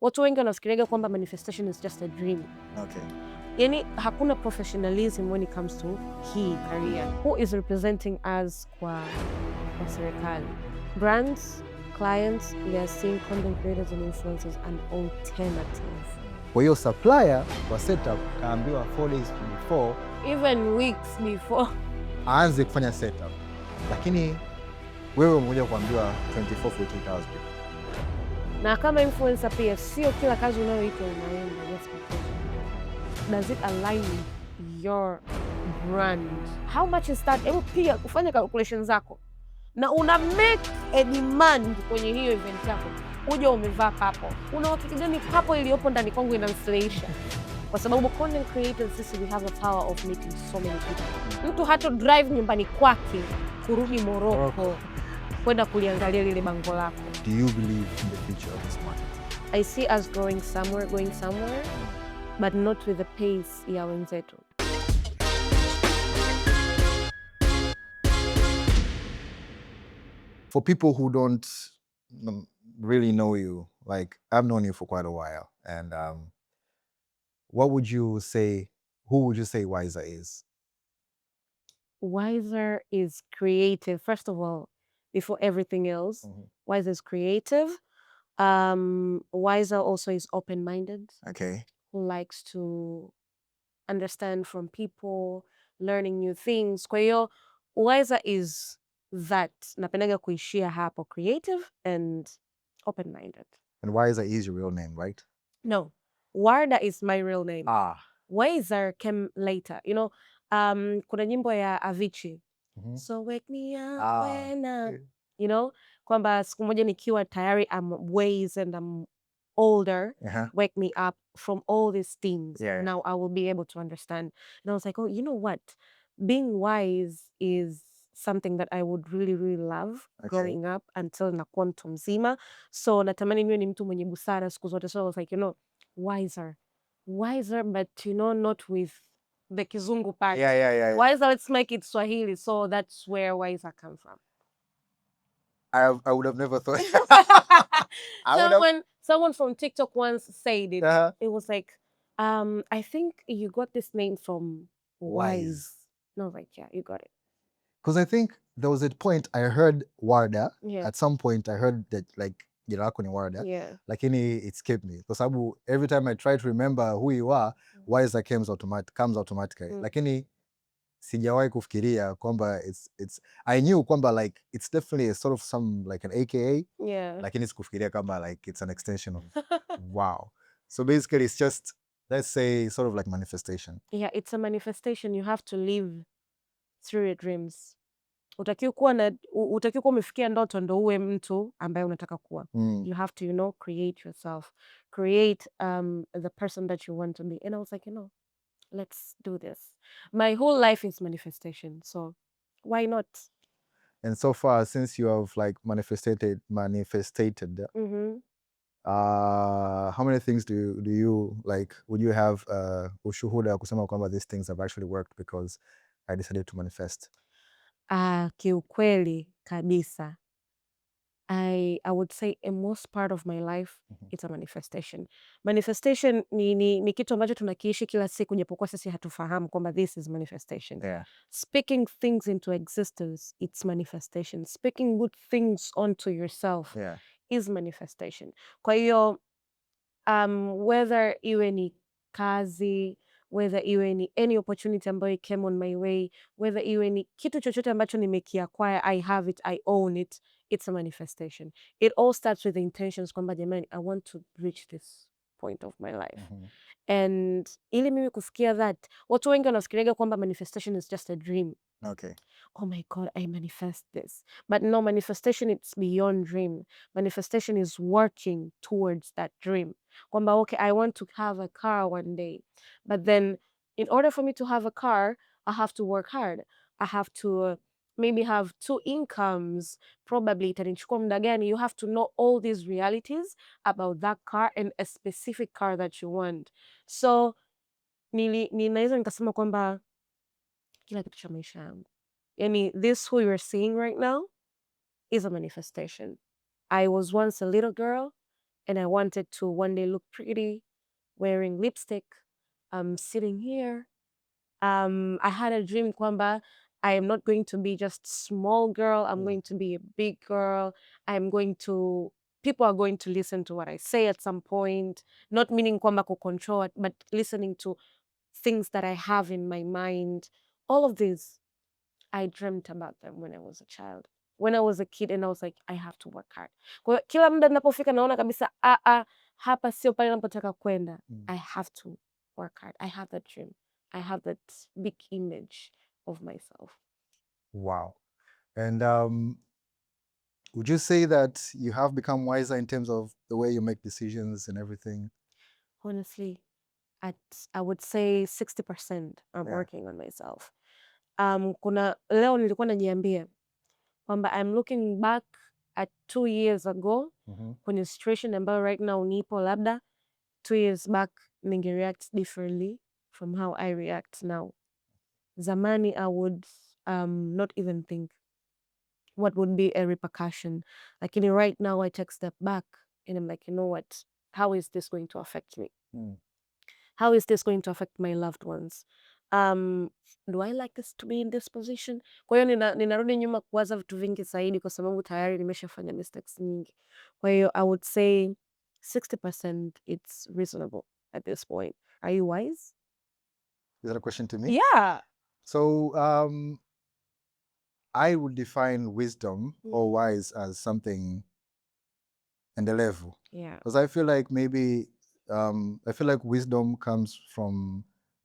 watu wengi wanafikiriaga kwamba manifestation is just a dream. Okay. Yani hakuna professionalism when it comes to hii career. Who is representing us kwa serikali? Brands, clients, they are seeing content creators and influencers an alternative. Kwa hiyo supplier kwa setup kaambiwa 4 days before, even weeks before, aanze kufanya setup, lakini wewe umekuja kuambiwa 24 48 hours before. Na kama influencer pia sio kila kazi unayoitwa unaenda just because. Does it align with your brand? How much is that? Hebu pia ufanye calculations zako na una make a demand kwenye hiyo event yako, uje umevaa papo. Una uhakika gani papo iliyopo ndani kwangu inamfurahisha? Kwa sababu content creators sisi we have a power of making so many people. Mtu hata drive nyumbani kwake kurudi Morocco kwenda kuliangalia lile bango lako. Do you believe in the future of this market? I see us going somewhere, but not with the pace ya wenzetu. For people who don't really know you, like I've known you for quite a while, and what would you say, who would you say Wiser is? Wiser is creative. First of all, before everything else, Wiser is creative. Wiser also is open-minded. Okay. Who likes to understand from people, learning new things. Kwa hiyo, Wiser is that. Napendaga kuishia hapo, creative and open-minded. And Wiser is your real name, right? No, Warda is my real name. Wiser came later. You know, kuna nyimbo ya Avicii. So wake me up when you know, kwamba siku moja nikiwa tayari I'm wise and I'm older, wake me up from all these things. Now I will be able to understand. And I was like, oh, you know what? Being wise is something that I would really, really love growing up until nakuwa mtu mzima. So natamani niwe ni mtu mwenye busara siku zote. So I was like, you know, wiser, but you know, not with the kizungu part. Wiser, let's make it Swahili. So that's where Wiser come from. I would have never thought. Someone from TikTok once said it. It was like, I think you got this name from Wise. No, like, yeah, you got it. Because I think there was a point I heard Warda. At some point I heard that like jina lako ni Warda. Lakini it escaped me. Kwa sababu every time I try to remember who you are, Wiser comes automatically. Lakini sijawahi kufikiria kwamba it's I knew kwamba like it's definitely a sort of some like an AKA. Lakini sikufikiria kwamba like it's an extension of wow. So basically it's just, let's say, sort of like manifestation. Yeah, it's a manifestation. You have to live through your dreams. Utakiwa kuwa umefikia ndoto ndo uwe mtu ambaye unataka kuwa. You have to, you know, create yourself. Create the person that you want to be. And I was like, you know, let's do this. My whole life is manifestation. So why not? And so far, since you have like manifested, how many things do you like, would you have ushuhuda kusema kwamba these things have actually worked because I decided to manifest? Kiukweli kabisa, I would say a most part of my life it's a manifestation. Manifestation ni kitu ambacho tunakiishi kila siku japokuwa sisi hatufahamu kwamba this is manifestation. Speaking things into existence, it's manifestation. Speaking good things onto yourself is manifestation. Kwa hiyo whether iwe ni kazi, whether iwe ni any opportunity ambayo came on my way, whether iwe ni kitu chochote ambacho nimekiacquire, I have it, I own it, it's a manifestation. It all starts with the intentions kwamba jamani, I want to reach this point of my life. And ili mimi kufikia that, watu wengi wanafikiriaga kwamba manifestation is just a dream. Oh my God, I manifest this. But no, manifestation, it's beyond dream. Manifestation is working towards that dream. Kwamba, okay, I want to have a car one day. But then in order for me to have a car, I have to work hard. I have to maybe have 2 incomes. Probably itanichukua muda gani. You have to know all these realities about that car and a specific car that you want. So, ninaweza nikasema kwamba kila kitu cha maisha yangu. Yani, this who you're seeing right now is a manifestation. I was once a little girl and I wanted to one day look pretty, wearing lipstick, sitting here. I had a dream kwamba I am not going to be just small girl, I'm going to be a big girl. People are going to listen to what I say at some point, not meaning kwamba control it, but listening to things that I have in my mind. All of this, I dreamt about them when I was a child. When I was a kid and I was like, I have to work hard. Kwa hiyo kila muda ninapofika naona kabisa hapa sio pale ninapotaka kwenda. I have to work hard. I have that dream. I have that big image of myself. Wow. And would you say that you have become wiser in terms of the way you make decisions and everything? Honestly, I would say 60% I'm working on myself. Kuna leo nilikuwa najiambia kwamba I'm looking back at 2 years ago kwenye situation ambayo right now nipo, labda 2 years back ningereact differently from how I react now. Zamani I would not even think what would be a repercussion. Lakini right now I take a step back and I'm like, you know what? How is this going to affect me? How is this going to affect my loved ones? Do I like this to be in this position? Kwa hiyo ninarudi nyuma kuwaza vitu vingi zaidi kwa sababu tayari nimeshafanya mistakes nyingi. Kwa hiyo I would say 60% it's reasonable at this point. Are you wise? Is that a question to me? Yeah. So I would define wisdom or wise as something endelevu. Yeah. Because I feel like maybe wisdom comes from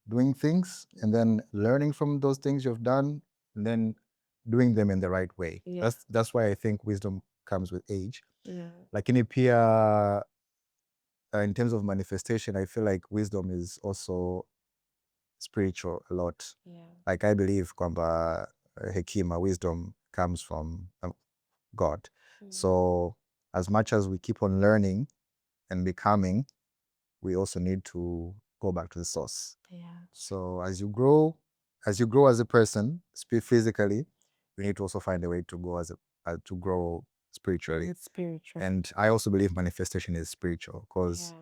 doing things and then learning from those things you've done and then doing them in the right way. Yeah. That's why I think wisdom comes with age. Yeah. Lakini pia in terms of manifestation, I feel like wisdom is also spiritual a lot. Yeah. Like I believe kwamba hekima, wisdom comes from God. So as much as we keep on learning and becoming, we also need to go back to the source. Yeah. So as you grow as a person, physically, you need to also find a way to go to grow spiritually. It's spiritual. And I also believe manifestation is spiritual because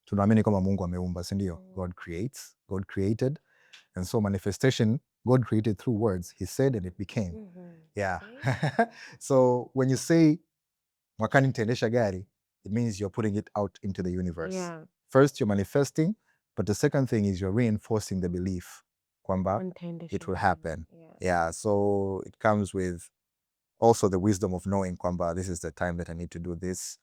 tunaamini kwamba Mungu ameumba, si ndio? God creates, God created. And so manifestation, God created through words. He said and it became. Yeah. So when you say mwakani nitaendesha gari, it means you're putting it out into the universe. Yeah. First, you're manifesting, but the second thing is you're reinforcing the belief kwamba it will happen. Yeah. So it comes with also the wisdom of knowing kwamba this is the time that I need to do this.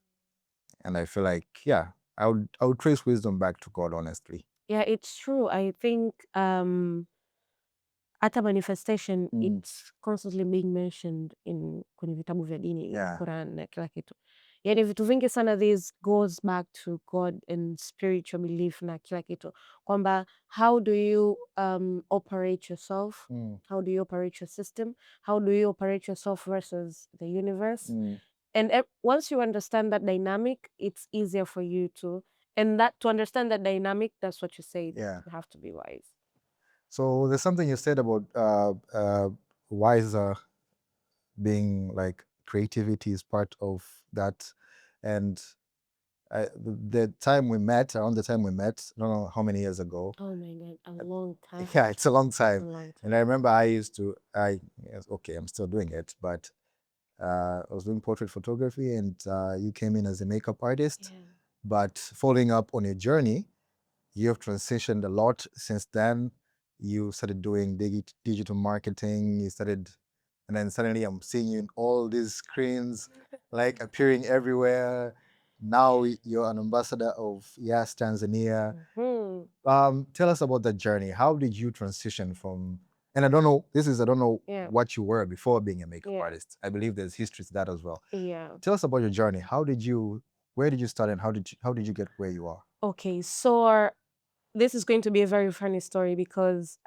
And I feel like, yeah, I would trace wisdom back to God, honestly. Yeah, it's true. I think hata manifestation it's constantly being mentioned in kwenye vitabu vya dini, Quran na kila kitu. Yani vitu vingi sana this goes back to God and spiritual belief na kila kitu. Kwamba how do you operate yourself? How do you operate your system? How do you operate yourself versus the universe? And once you understand that dynamic, it's easier for you to understand that dynamic, that's what you said. Yeah. You have to be wise. So there's something you said about wiser being like creativity is part of that. And around the time we met, I don't know how many years ago. Oh my God, a long time. Yeah, it's a long time. It's a long time. And I remember I'm still doing it, but I was doing portrait photography and you came in as a makeup artist. Yeah. But following up on your journey, you have transitioned a lot since then. You started doing digital marketing, and then suddenly I'm seeing you in all these screens, like appearing everywhere. Now you're an ambassador of Yes Tanzania. Tell us about that journey. How did you transition from, and I don't know what you were before being a makeup artist. I believe there's history to that as well. Yeah. Tell us about your journey. Where did you start and how did you get where you are? Okay, so this is going to be a very funny story because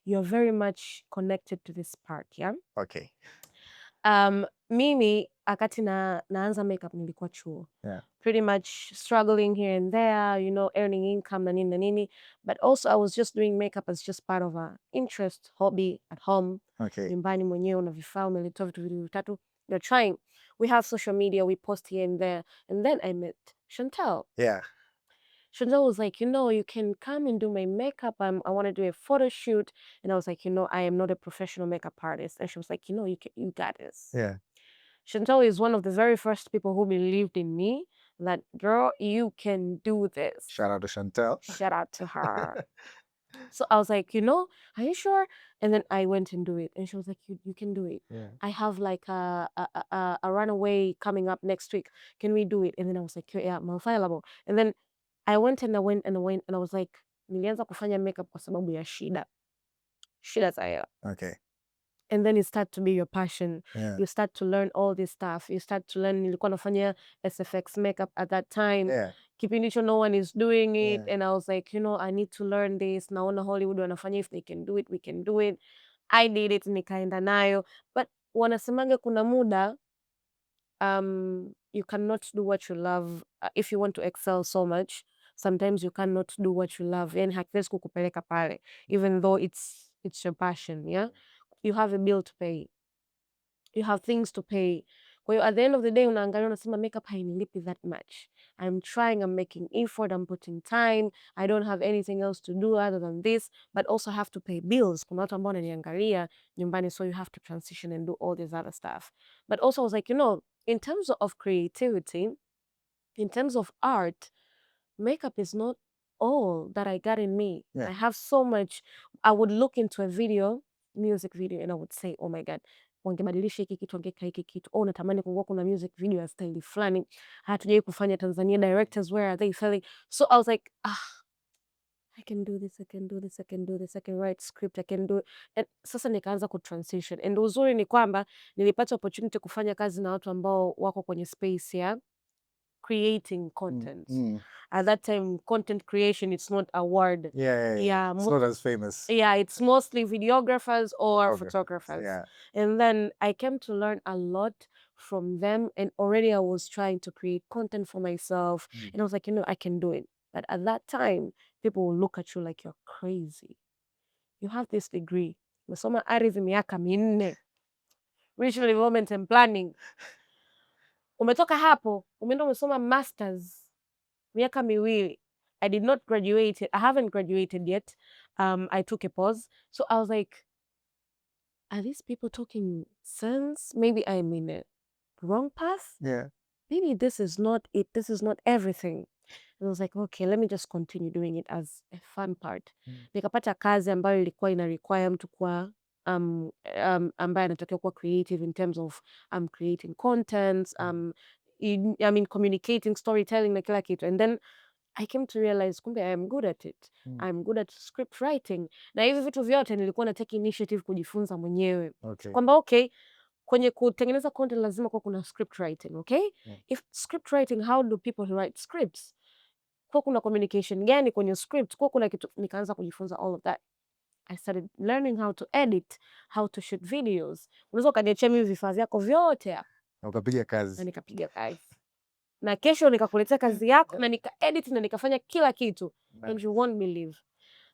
you're very much connected to this part, yeah? Okay. Mimi akati naanza makeup nilikuwa chuo. Yeah. Pretty much struggling here and there, earning income na nini na nini, but also I was just doing makeup as just part of a interest, hobby at home. Okay. Nyumbani mwenyewe una vifaa umelitoa vitu vitatu, you're trying. we have social media, we post here and there. And then I met Chantel. Yeah. Chantel was like, you can come and do my makeup. I want to do a photo shoot. And I was like, I am not a professional makeup artist. And she was like, you got this. Yeah. Chantel is one of the very first people who believed in me that, girl, you can do this. Shout out to Chantel. Shout out to her. So I was like, are you sure? And then I went and do it. And she was like, you can do it. Yeah. I have like a runaway coming up next week. Can we do it? And then I was like, yeah, I'm available. And then I went and I went and I went and I was like, nilianza kufanya makeup kwa sababu ya shida za hela. Okay. And then it starts to be your passion. Yeah. You start to learn all this stuff. You start to learn, nilikuwa nafanya SFX makeup at that time. Yeah. Kipindi hicho no one is doing it. Yeah. And I was like, I need to learn this. Naona Hollywood wanafanya, if they can do it, we can do it. I did it, nikaenda nayo. But wanasemaga kuna muda, you cannot do what you love. If you want to excel so much, sometimes you cannot do what you love. Yani hakiwezi kukupeleka pale, even though it's your passion, yeah? You have a bill to pay. You have things to pay. Kwa hiyo at the end of the day unaangalia unasema makeup hainilipi that much. I'm trying, I'm making effort, I'm putting time. I don't have anything else to do other than this, but also have to pay bills. Kuna watu ambao wananiangalia nyumbani, so you have to transition and do all this other stuff. But also I was like, in terms of creativity, in terms of art, makeup is not all that I got in me. Yeah. I have so much. I would look into a music video, and I would say, oh my God, wangebadilisha hiki kitu, wangeka hiki kitu. Oh, natamani kungekuwa kuna music video ya style fulani. Hatujai kufanya Tanzania, directors, where are they selling? So I was like, I can do this, I can do this, I can do this, I can write script, I can do it. And sasa nikaanza transition. And uzuri ni kwamba nilipata opportunity kufanya kazi na watu ambao wako kwenye space ya creating content. At that time, content creation, it's not a word. Yeah. It's not as famous. Yeah, it's mostly videographers or photographers. Yeah. And then I came to learn a lot from them. And already I was trying to create content for myself. And I was like, I can do it. But at that time, people will look at you like you're crazy. You have this degree. Umesoma ardhi miaka minne. Regional Development and Planning. Umetoka hapo, umeenda umesoma masters miaka miwili. I did not graduate. I haven't graduated yet. I took a pause. So I was like, are these people talking sense? Maybe I'm in a wrong path. Yeah. Maybe this is not it. This is not everything. And I was like, okay, let me just continue doing it as a fun part. Nikapata kazi ambayo ilikuwa ina require mtu kuwa ambaye anatakiwa kuwa creative in terms of creating contents, communicating, storytelling na kila kitu. And then I came to realize kumbe I am good at it. I'm good at script writing. Na hivi vitu vyote nilikuwa na take initiative kujifunza mwenyewe. Okay. Kwamba okay, kwenye kutengeneza content lazima kuwa kuna script writing, okay? If script writing, how do people write scripts? Kwa kuna communication gani kwenye script? Kwa kuna kitu, nikaanza kujifunza all of that. I started learning how to edit, how to shoot videos. Unaweza ukaniachia mimi vifaa vyako vyote hapa. Ukapiga kazi. Na nikapiga kazi. Na kesho nikakuletea kazi yako na nika edit na nikafanya kila kitu. And you won't believe.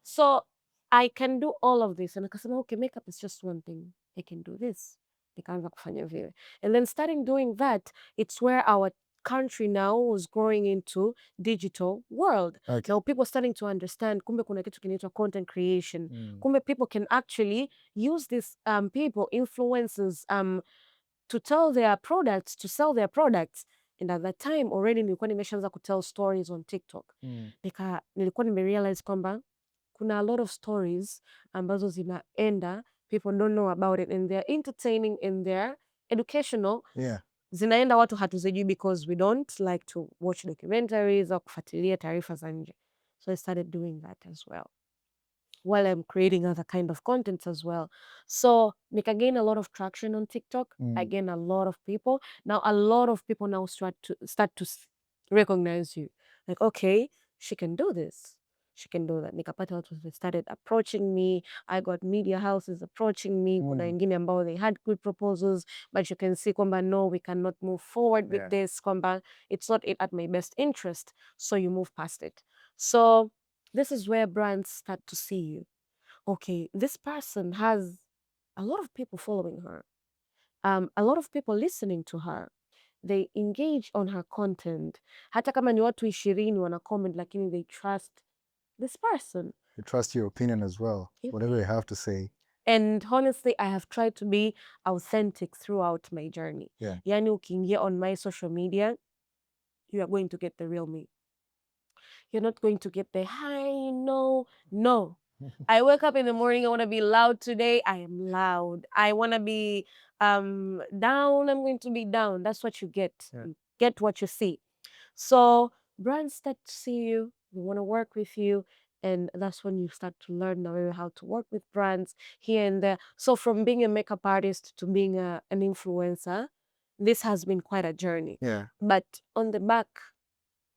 So I can do all of this. And nikasema, okay, makeup is just one thing. I can do this. Nikaanza kufanya vile. And then starting doing that, it's where our country now was growing into digital world. Okay. Now people starting to understand kumbe kuna kitu kinaitwa content creation. Kumbe people can actually use these people, influencers, to tell their products, to sell their products. And at that time already nilikuwa nimeshaanza kutell stories on TikTok. Nilikuwa nimerealize kwamba kuna a lot of stories ambazo zinaenda, people don't know about it, and they're entertaining and they're educational. Yeah. Zinaenda watu hatuzijui because we don't like to watch documentaries au kufuatilia taarifa za nje. So I started doing that as well, while I'm creating other kind of contents as well. So nika gain a lot of traction on TikTok. I gain a lot of people. Now a lot of people now start to recognize you. Like, okay, she can do this. She can do that. Nikapata watu started approaching me. I got media houses approaching me. Kuna wengine ambao they had good proposals, but you can see kwamba no, we cannot move forward with this. Kwamba it's not at my best interest. So you move past it. So this is where brands start to see you. Okay, this person has a lot of people following her, a lot of people listening to her. they engage on her content. Hata kama ni watu 20 wana comment, lakini they trust this person. They trust your opinion as well, whatever you have to say. And honestly, I have tried to be authentic throughout my journey. Yeah. Yani ukiingia on my social media, you are going to get the real me. You're not going to get the hi, no. I wake up in the morning, I want to be loud today, I am loud. I want to be down, I'm going to be down. That's what you get. Yeah. You get what you see. So brands start to see you, they want to work with you, and that's when you start to learn how to work with brands here and there. So from being a makeup artist to being an influencer, this has been quite a journey. Yeah. But on the back,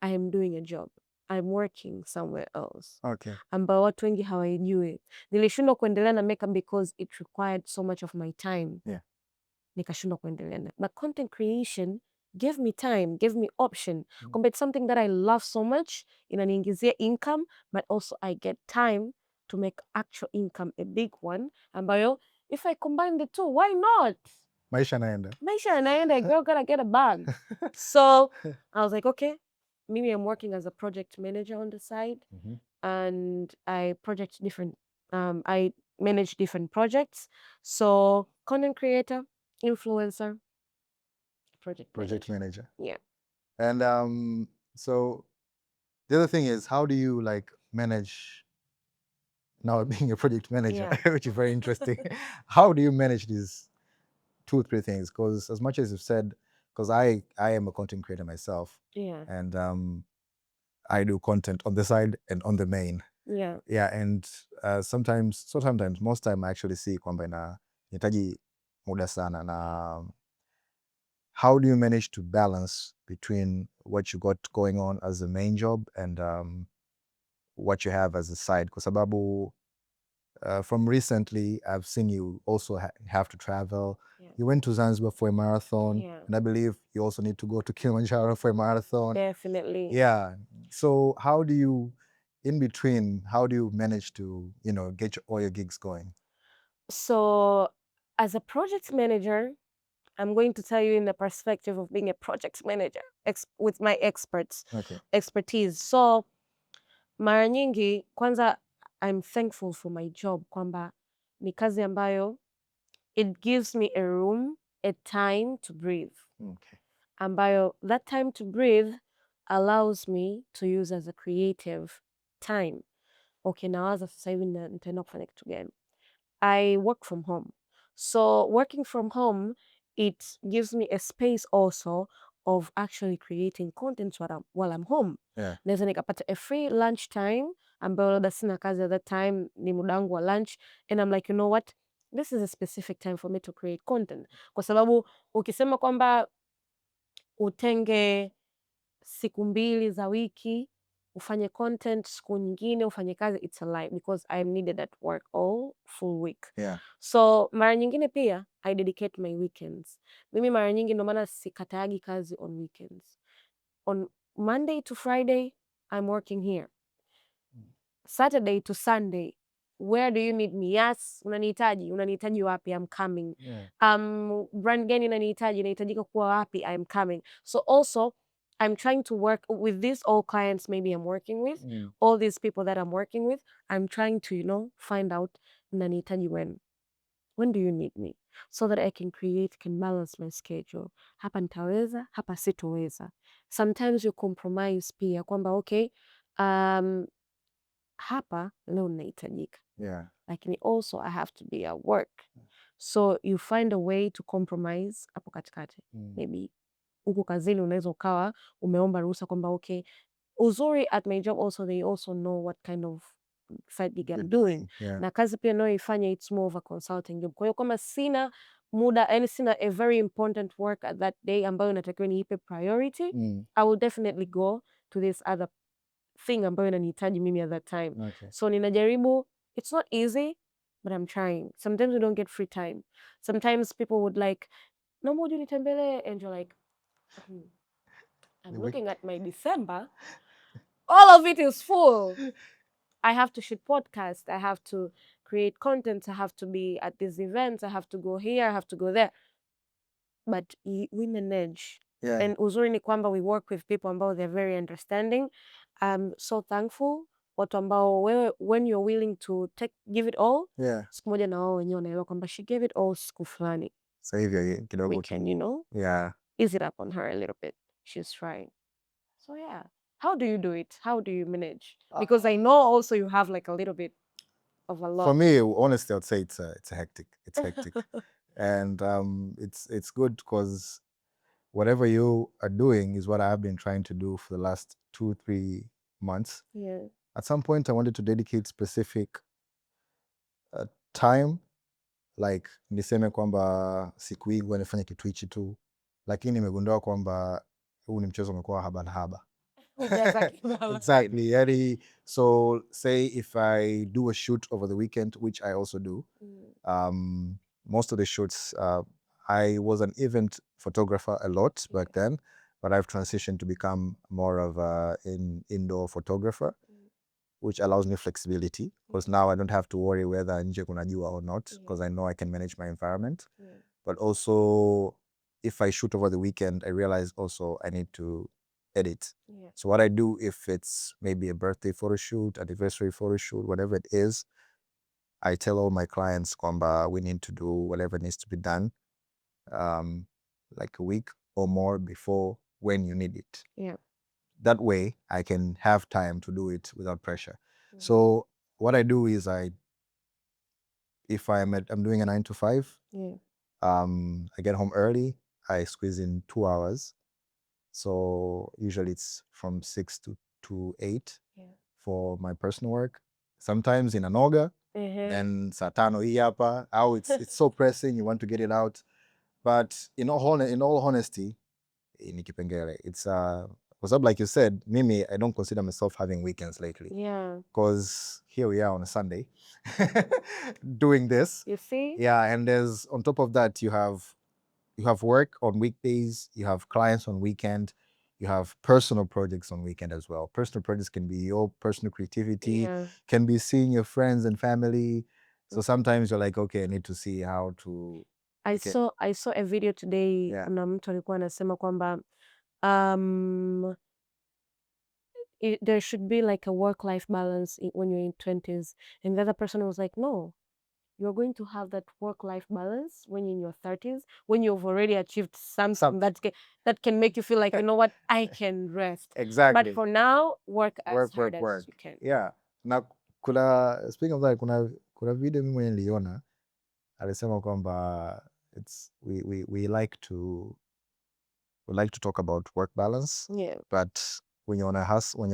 I am doing a job. I'm working somewhere else. Okay. Ambao watu wengi hawaijui. Nilishindwa kuendelea na makeup because it required so much of my time. Yeah. Nikashindwa kuendelea na. But content creation gave me time, gave me option. It's something that I love so much. Inaniingizia income, but also I get time to make actual income, a big one. Ambayo, if I combine the two, why not? Maisha yanaenda. A girl gotta get a bag. So I was like, okay, maybe I'm working as a project manager on the side, and I manage different projects. So content creator, influencer, project manager. Yeah. And so the other thing is, how do you like manage now being a project manager, which is very interesting. How do you manage these 2-3 things? Because as much as you've said, because I am a content creator myself, and I do content on the side and on the main. And sometimes, most time I actually see kwamba inahitaji muda sana. Na how do you manage to balance between what you got going on as a main job and what you have as a side? Kwa sababu from recently, I've seen you also have to travel. You went to Zanzibar for a marathon, and I believe you also need to go to Kilimanjaro for a marathon. Definitely. Yeah. So how do you, in between, how do you manage to, get all your gigs going? So as a project manager, I'm going to tell you in the perspective of being a project manager with my expertise. So mara nyingi, kwanza, I'm thankful for my job kwamba ni kazi ambayo it gives me a room, a time to breathe. Ambayo that time to breathe allows me to use as a creative time. Okay, nawaza sasa hivi nitaenda kufanya kitu gani. I work from home. So working from home, it gives me a space also of actually creating content while I'm home. Naweza nikapata a free lunch time ambayo labda sina kazi at that time, ni muda wangu wa lunch, and I'm like, you know what, this is a specific time for me to create content. Kwa sababu ukisema kwamba utenge siku 2 za wiki ufanye content, siku nyingine ufanye kazi, it's a lie, because I'm needed at work all full week. So mara nyingine pia I dedicate my weekends. Mimi mara nyingi ndo maana sikataagi kazi on weekends. On Monday to Friday I'm working here. Saturday to Sunday, where do you need me? Yes, unanihitaji wapi? I'm coming. Brand gani nahitajika kuwa wapi? I'm coming. So also I'm trying to work with these all clients maybe I'm working with, all these people that I'm working with, I'm trying to, find out nanihitaji when do you need me, so that I can balance my schedule. Hapa nitaweza, hapa sitoweza. Sometimes you compromise pia kwamba okay, hapa leo nahitajika, lakini also I have to be at work. So you find a way to compromise hapo katikati. Maybe huku kazini unaweza ukawa umeomba ruhusa kwamba okay, uzuri at my job also they also know what kind of side gig I'm doing. Na kazi pia nayoifanya it's more of a consulting job. Kwa hiyo kama sina muda, yani sina a very important work at that day ambayo natakiwa niipe priority, I will definitely go to this other thing ambayo inanihitaji mimi at that time. So ninajaribu, it's not easy, but I'm trying. Sometimes we don't get free time. Sometimes people would like, naomba uje nitembelee, and you're like, I'm looking at my December, all of it is full. I have to shoot podcasts, I have to create content, I have to be at these events, I have to go here, I have to go there. But we manage. And uzuri ni kwamba we work with people ambao they're very understanding. I'm so thankful watu ambao wewe when you're willing to give it all, siku moja na wao wenyewe wanaelewa kwamba she gave it all siku fulani. So hivyo kidogo we can, ease it up on her a little bit. She's trying. So yeah. How do you do it? How do you manage? Because I know also you have like a little bit of a lot. For me, honestly, I'd say it's hectic. It's hectic. And it's good because whatever you are doing is what I've been trying to do for the last 2-3 months. At some point, I wanted to dedicate specific time, like niseme kwamba siku hii ngoja nifanye kitu hichi tu, lakini nimegundua kwamba huu ni mchezo umekuwa haba na haba. Exactly. Yani, so say if I do a shoot over the weekend, which I also do, most of the shoots, I was an event photographer a lot back then, but I've transitioned to become more of an indoor photographer, which allows me flexibility because now I don't have to worry whether nje kuna jua or not, because I know I can manage my environment. But also, if I shoot over the weekend, I realize also I need to edit. So what I do, if it's maybe a birthday photo shoot, anniversary photo shoot, whatever it is, I tell all my clients kwamba we need to do whatever needs to be done like a week or more before when you need it. That way I can have time to do it without pressure. So what I do is if I'm doing a 9 to 5, I get home early, I squeeze in 2 hours. So usually it's from 6 to 8 for my personal work. Sometimes in Anoga, then saa tano hii hapa, it's so pressing, you want to get it out. But in all honesty, ni kipengele. It's because like you said, Mimi, I don't consider myself having weekends lately. Because here we are on a Sunday doing this. You see? Yeah, and there's on top of that you have work on weekdays, you have clients on weekend, you have personal projects on weekend as well. Personal projects can be your personal creativity, can be seeing your friends and family. So sometimes you're like, okay, I need to see how to. I saw a video today. Na mtu alikuwa anasema kwamba there should be like a work-life balance when you're in 20s, and the other person was like, no, you're going to have that work-life balance when you're in your 30s, when you've already achieved something that can make you feel like, you know what, I can rest. Exactly. But for now, work as hard as you can. Yeah. Na speaking of that, kuna video mimi mwenye niliona alisema kwamba we like to talk about work balance. But when you're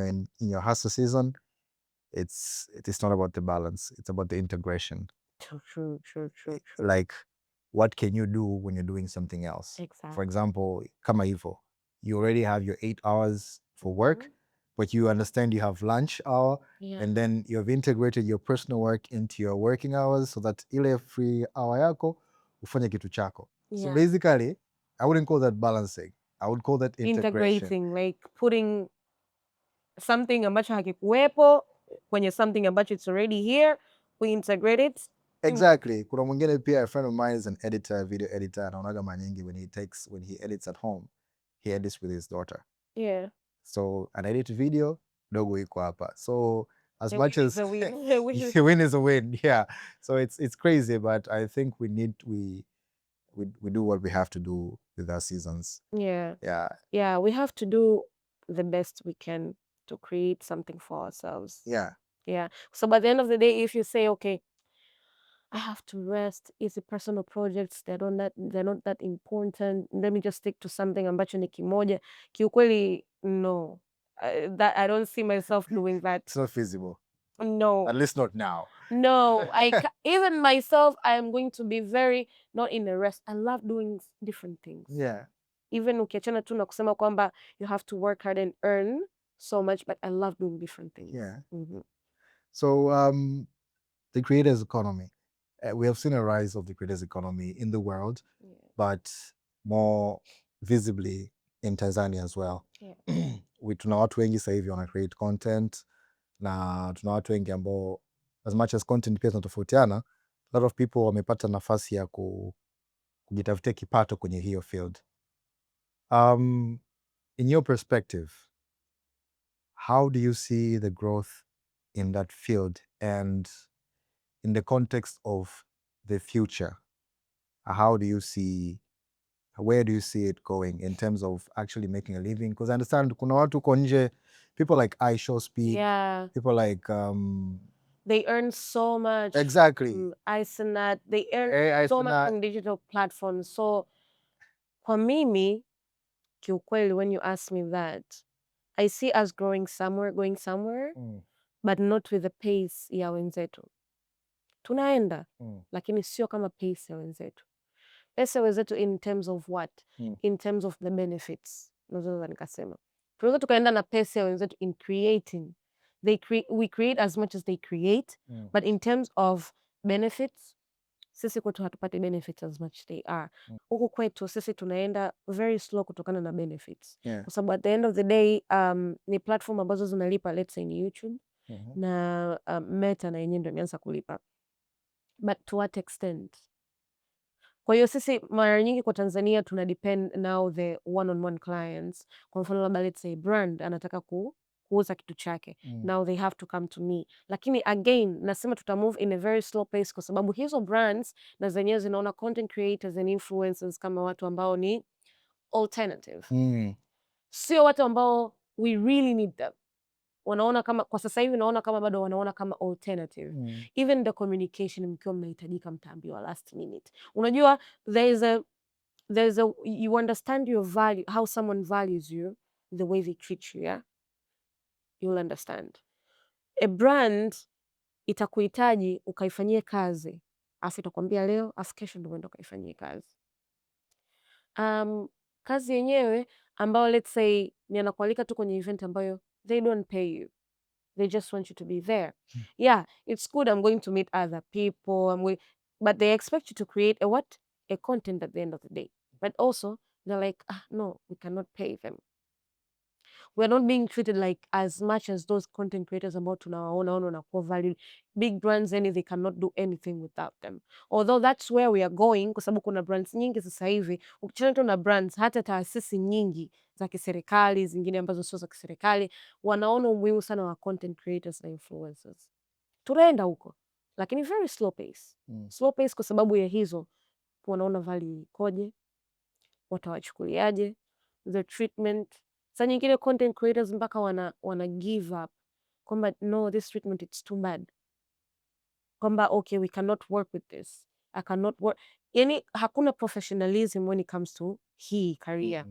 in your hustle season, it is not about the balance, it's about the integration. True. Like, what can you do when you're doing something else? Exactly. For example, kama hivyo, you already have your 8 hours for work, but you understand you have lunch hour, and then you have integrated your personal work into your working hours so that ile free hour yako ufanye kitu chako. So basically, I wouldn't call that balancing. I would call that integrating, like putting something ambacho hakikuwepo kwenye something ambacho it's already here, we integrate it. Exactly. Kuna mwingine pia, a friend of mine is an editor, video editor, anaonaga mara nyingi when he edits at home, he edits with his daughter. So an edit video, dogo iko hapa. So as much as a win is a win, yeah. So it's crazy, but I think we do what we have to do with our seasons. Yeah, we have to do the best we can to create something for ourselves. So by the end of the day, if you say, okay, I have to rest, easy personal projects, they're not that important, let me just stick to something ambacho ni kimoja, kiukweli no, that I don't see myself doing that. It's not feasible. No, at least not now. No, even myself, I am going to be very not in a rest. I love doing different things. Even ukiachana tu na kusema kwamba you have to work hard and earn so much, but I love doing different things. So the creators economy, we have seen a rise of the creators economy in the world, but more visibly in Tanzania as well. Tuna watu wengi sasa hivi wana create content, na tuna watu wengi ambao, as much as content pia zinatofautiana, a lot of people wamepata nafasi ya kujitafutia kipato kwenye hiyo field. In your perspective, how do you see the growth in that field, and in the context of the future, how do you see, where do you see it going in terms of actually making a living? Because I understand kuna watu huko nje, people like I Show Speak, people like they earn so much. Exactly. Icenat, they earn so much on digital platforms. So kwa mimi, kiukweli, when you ask me that, I see us going somewhere, but not with the pace ya wenzetu. Tunaenda, lakini sio kama pace ya wenzetu. Pace ya wenzetu in terms of what? In terms of the benefits. Naweza nikasema. Tunaweza tukaenda na pace ya wenzetu in creating. We create as much as they create, but in terms of benefits, sisi kwetu hatupati benefits as much as they are. Huku kwetu sisi tunaenda very slow kutokana na benefits. Kwa sababu at the end of the day, ni platform ambazo zinalipa, let's say ni YouTube, na Meta na yenyewe ndio imeanza kulipa. But to what extent? Kwa hiyo sisi mara nyingi kwa Tanzania tuna depend now the one-on-one clients. Kwa mfano labda let's say brand anataka kuuza kitu chake. Now they have to come to me. Lakini again, nasema tuta move in a very slow pace kwa sababu hizo brands na zenyewe zinaona content creators and influencers kama watu ambao ni alternative. Sio watu ambao we really need them. Wanaona kama, kwa sasa hivi naona kama bado wanaona kama alternative. Even the communication mkiwa mnahitajika mtaambiwa last minute. Unajua there's a you understand your value, how someone values you, the way they treat you, yeah? You'll understand. A brand itakuhitaji ukaifanyie kazi, afu itakwambia leo, afu kesho ndio uende ukaifanyie kazi. Kazi yenyewe ambayo let's say ni anakualika tu kwenye event ambayo they don't pay you. They just want you to be there. Yeah, it's good. I'm going to meet other people. But they expect you to create a content at the end of the day. But also, they're like, no, we cannot pay them. We're not being treated like as much as those content creators ambao tunawaona wanakuwa valued. Big brands, they cannot do anything without them. Although that's where we are going, kwa sababu kuna brands nyingi sasa hivi. Ukichana tu na brands, hata taasisi nyingi za kiserikali, zingine ambazo sio za kiserikali, wanaona umuhimu sana wa content creators na influencers. Tunaenda huko, lakini very slow pace. Slow pace kwa sababu ya hizo, wanaona value ikoje, watawachukuliaje, the treatment. Saa nyingine content creators mpaka wana give up kwamba no, this treatment it's too bad, kwamba okay, we cannot work with this, I cannot work. Yani hakuna professionalism when it comes to hii career.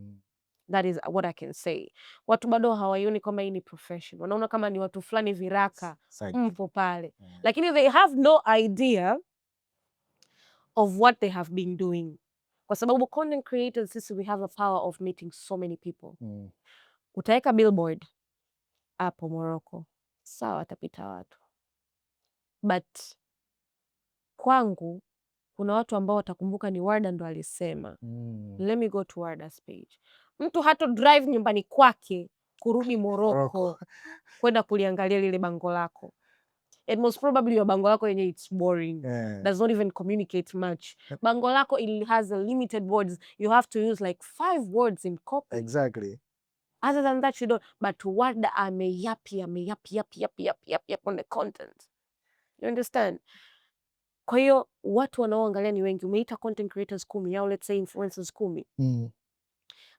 That is what I can say. Watu bado hawaioni kwamba hii ni profession, wanaona kama ni watu fulani viraka mpo pale, lakini they have no idea of what they have been doing. Kwa sababu content creators sisi we have a power of meeting so many people. Utaweka billboard hapo Morocco, sawa, watapita watu, but kwangu kuna watu ambao watakumbuka ni Warda ndo alisema let me go to Warda's page. Mtu hato drive nyumbani kwake kurudi Morocco kwenda kuliangalia lile bango lako. And most probably your bango lako yenye it's boring. Does not even communicate much. Bango lako it has a limited words. You have to use like 5 words in copy. Exactly. Other than that you don't. But Warda ameyapi on the content. You understand? Kwa hiyo watu wanaoangalia ni wengi. Umeita content creators 10 au let's say influencers 10.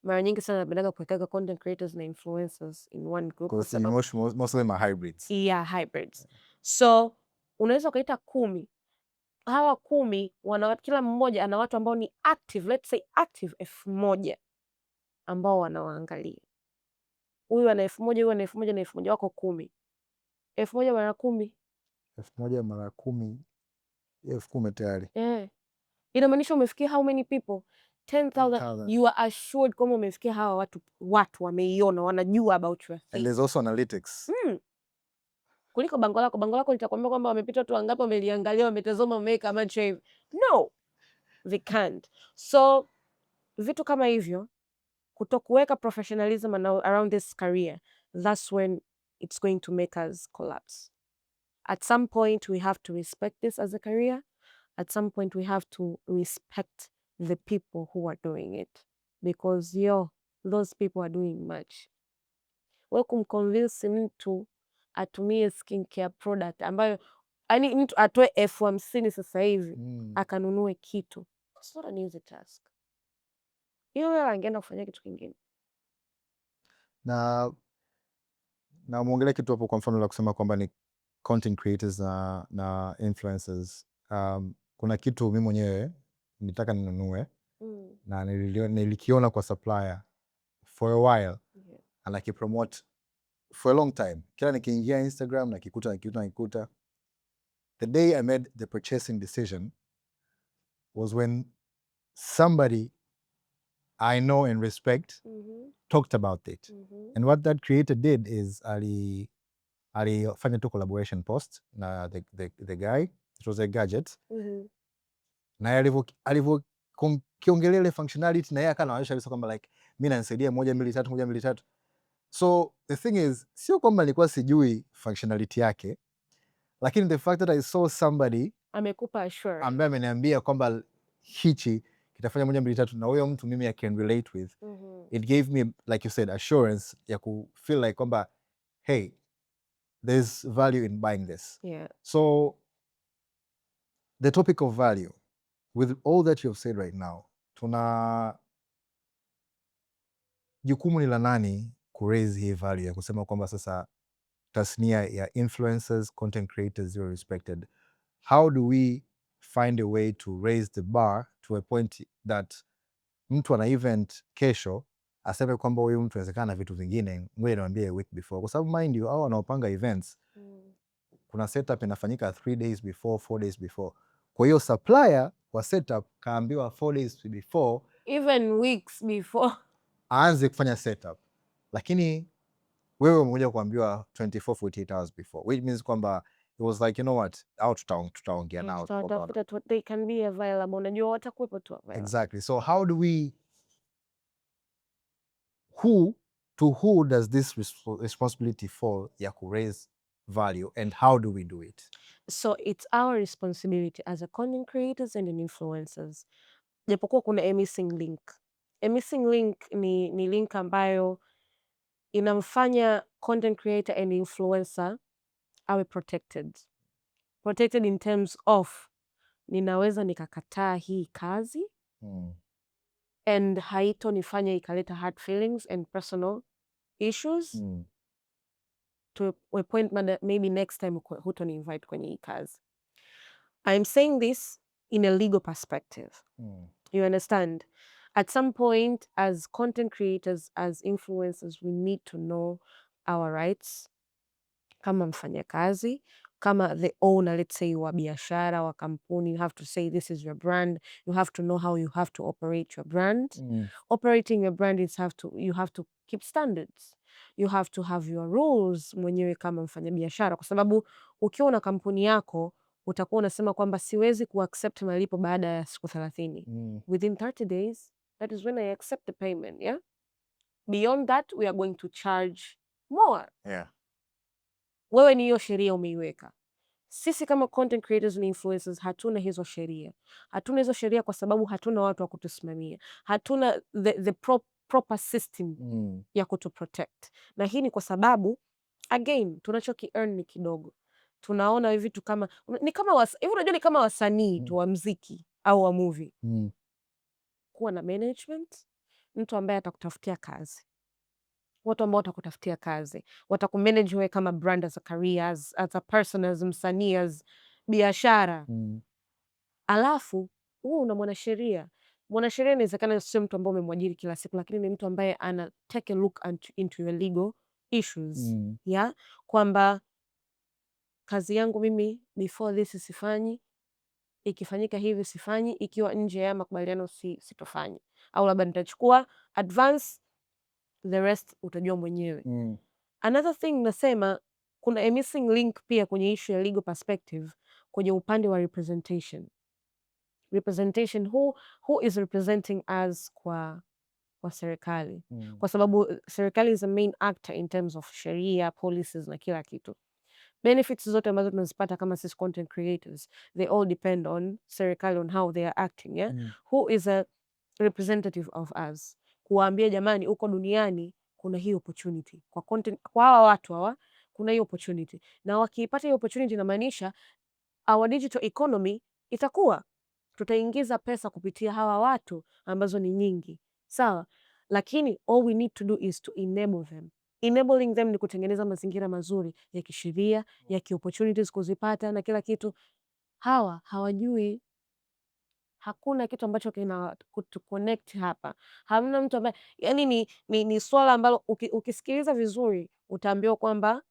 Mara nyingi sana napendaga kuweka content creators na influencers in one group. Most of them are hybrids. Yeah, hybrids. So unaweza ukaita 10. Hawa 10 kila mmoja ana watu ambao ni active, let's say active 1000 ambao wanawaangalia. Huyu ana 1000, huyu ana 1000 na 1000, wako 10. 1000 mara 10. 1000 mara 10, 10,000 tayari. Inamaanisha umefikia how many people? 10,000. You are assured kama umefikia hawa watu wameiona, wanajua about your thing. And there's also analytics. Kuliko bango lako litakwambia kwamba wamepita watu wangapi, wameliangalia, wametazama, wameweka macho hivi. No, they can't. So vitu kama hivyo, kutokuweka professionalism around this career, that's when it's going to make us collapse. At some point we have to respect this as a career. At some point we have to respect the people who are doing it, because those people are doing much. We kumconvince mtu atumie skincare product ambayo yani mtu atoe $50,000 sasa hivi akanunue kitu, it's not an easy task. Hiyo wewe angeenda kufanya kitu kingine. Na muongelea kitu hapo, kwa mfano la kusema kwamba ni content creators na influencers. Kuna kitu mimi mwenyewe nitaka ninunue na nilikiona kwa supplier for a while, and nakipromote for a long time. Kila nikiingia Instagram nakikuta. The day I made the purchasing decision was when somebody I know and respect talked about it. And what that creator did is alifanya tu collaboration post na the guy, it was a gadget. Na alivyo kiongelea ile functionality, na yeye akanaonyesha kabisa kwamba like mimi nanisaidia 1 2 3 1 2 3. So the thing is, sio kwamba nilikuwa sijui functionality yake, lakini the fact that I saw somebody amekupa assurance, ambaye ameniambia kwamba hichi kitafanya 1 2 3, na huyo mtu mimi I can relate with, it gave me, like you said, assurance ya ku feel like kwamba hey, there's value in buying this. So the topic of value, with all that you have said right now, tuna jukumu ni la nani ku raise hii value ya kusema kwamba sasa tasnia ya influencers, content creators, you're respected. How do we find a way to raise the bar to a point that mtu ana event kesho aseme kwamba huyu mtu anawezekana na vitu vingine, ngoja niwaambie a week before, kwa sababu mind you, hao wanaopanga events kuna setup inafanyika 3 days before, 4 days before. Kwa hiyo supplier wa setup kaambiwa 4 days before, even weeks before, aanze kufanya setup, lakini wewe umekuja kuambiwa 24 48 hours before, which means kwamba it was like, you know what, au tutaongea nao, they can be available, unajua watakuwepo tu available. Exactly. So how do we, to who does this responsibility fall ya ku raise value, and how do we do it? So it's our responsibility as a content creators and influencers. Japokuwa kuna a missing link. A missing link ni link ambayo inamfanya content creator and influencer awe protected. Protected in terms of ninaweza nikakataa hii kazi and haito nifanya ikaleta hard feelings and personal issues to a point maybe next time huto ni invite kwenye hii kazi. I'm saying this in a legal perspective. You understand? At some point, as content creators, as influencers, we need to know our rights. Kama mfanyakazi, kama the owner, let's say, wa biashara, wa kampuni, you have to say this is your brand. You have to know how you have to operate your brand. Operating your brand is you have to keep standards. You have to have your rules mwenyewe kama mfanyabiashara, kwa sababu ukiwa na kampuni yako utakuwa unasema kwamba siwezi kuaccept malipo baada ya siku 30. Within 30 days, that is when I accept the payment, yeah? Beyond that, we are going to charge more. Yeah. Wewe ni hiyo sheria umeiweka. Sisi kama content creators na influencers hatuna hizo sheria. Hatuna hizo sheria kwa sababu hatuna watu wa kutusimamia. Hatuna the proper system ya kutuprotect. Na hii ni kwa sababu, again, tunachoki earn ni kidogo. Tunaona hivi vitu kama hivi, unajua ni kama wasanii tu wa mziki au wa movie. Kuwa na management, mtu ambaye atakutafutia kazi. Watu ambao watakutafutia kazi, watakumanage wewe kama brand, as a career, as a person, as msanii, as biashara. Alafu wewe una mwanasheria. Mwanasheria inawezekana sio mtu ambaye umemwajiri kila siku, lakini ni mtu ambaye ana take a look into your legal issues. Yeah? Kwamba kazi yangu mimi before this sifanyi, ikifanyika hivi sifanyi, ikiwa nje ya makubaliano sitofanyi, au labda nitachukua advance, the rest utajua mwenyewe. Another thing nasema, kuna a missing link pia kwenye issue ya legal perspective kwenye upande wa representation. Representation, who is representing us kwa serikali. Kwa sababu serikali is a main actor in terms of sheria, policies na kila kitu. Benefits zote ambazo tunazipata kama sisi content creators, they all depend on serikali, on how they are acting, yeah? Who is a representative of us? kuwaambia jamani, uko duniani kuna hii opportunity kwa content, kwa hawa watu hawa kuna hii opportunity, na wakiipata hii opportunity inamaanisha our digital economy itakuwa, tutaingiza pesa kupitia hawa watu ambazo ni nyingi, sawa, lakini all we need to do is to enable them. Enabling them ni kutengeneza mazingira mazuri ya kisheria, ya ki-opportunities kuzipata na kila kitu. Hawa hawajui, hakuna kitu ambacho kina kutuconnect hapa. Hamna mtu ambaye, yani ni swala ambalo ukisikiliza vizuri utaambiwa kwamba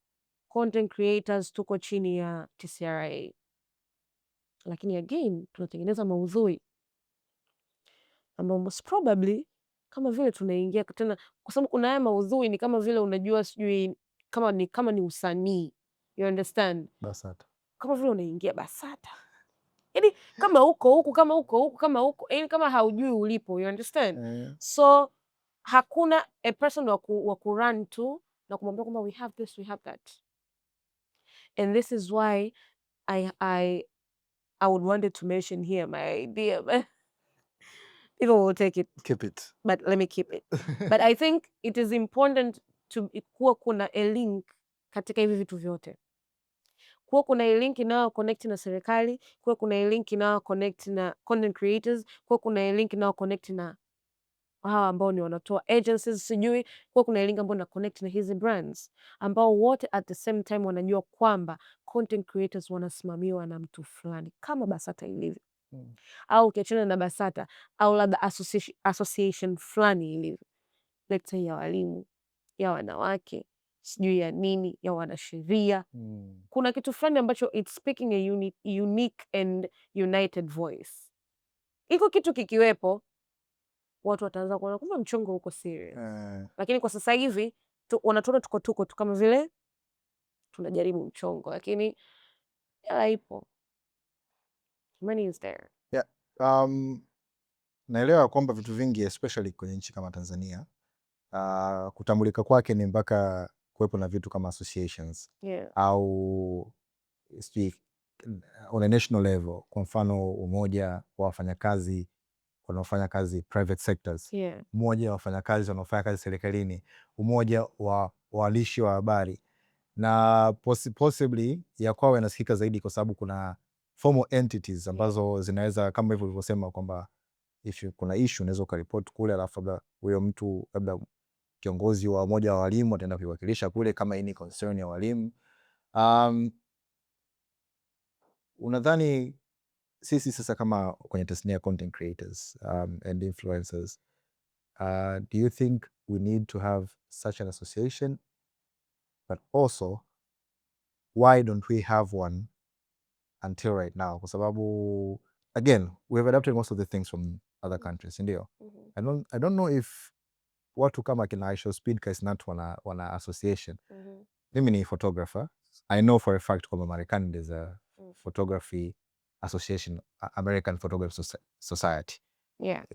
content creators tuko chini ya TCRA, lakini again tunatengeneza maudhui ambao most probably kama vile tunaingia tena, kwa sababu kuna haya maudhui ni kama vile unajua, sijui kama ni usanii, you understand, BASATA, kama vile unaingia BASATA, yani kama uko huku kama uko huku kama huko, yani kama haujui ulipo, you understand. So hakuna a person wa ku run to na kumwambia kwamba we have this, we have that, and this is why I would wanted to mention here my idea, but people will take it. Keep it. But let me keep it. But I think it is important to kuwa kuna a link katika hivi vitu vyote. Kuwa kuna a link inayo connect na serikali, kuwa kuna a link inayo connect na content creators, kuwa kuna a link inayo connect na hawa ambao ni wanatoa agencies, sijui, kuwa kuna a link ambao na connect na hizi brands, ambao wote at the same time wanajua kwamba content creators wanasimamiwa na mtu fulani kama BASATA ilivyo. Au ukiachana na BASATA au labda association fulani ilivyo, let's say ya walimu, ya wanawake, sijui ya nini, ya wanasheria. Kuna kitu fulani ambacho it's speaking a unique and united voice. Iko kitu kikiwepo, watu wataanza kuona kumbe mchongo uko serious. Lakini kwa sasa hivi wanatuona tuko tu kama vile tunajaribu mchongo, lakini hela ipo, money is there. Yeah. Naelewa kwamba vitu vingi especially kwenye nchi kama Tanzania kutambulika kwake ni mpaka kuwepo na vitu kama associations, au on a national level, kwa mfano umoja wa wafanyakazi wanaofanya kazi private sectors, umoja wa wafanyakazi wanaofanya kazi serikalini, umoja wa waandishi wa habari, na possibly ya kwao yanasikika zaidi kwa sababu kuna formal entities ambazo zinaweza, kama hivyo ulivyosema kwamba if kuna issue unaweza ukaripoti kule, alafu labda huyo mtu, labda kiongozi wa umoja wa walimu ataenda kuiwakilisha kule kama hii ni concern ya walimu. Unadhani sisi sasa kama kwenye tasnia ya content creators and influencers, do you think we need to have such an association? But also, why don't we have one until right now? Kwa sababu again, we have adapted most of the things from other countries, ndio. I don't know if watu kama kina Aisha Speed Kaisnat wana association. Mimi ni photographer. I know for a fact kwamba Marekani there's a photography association, American Photography Society.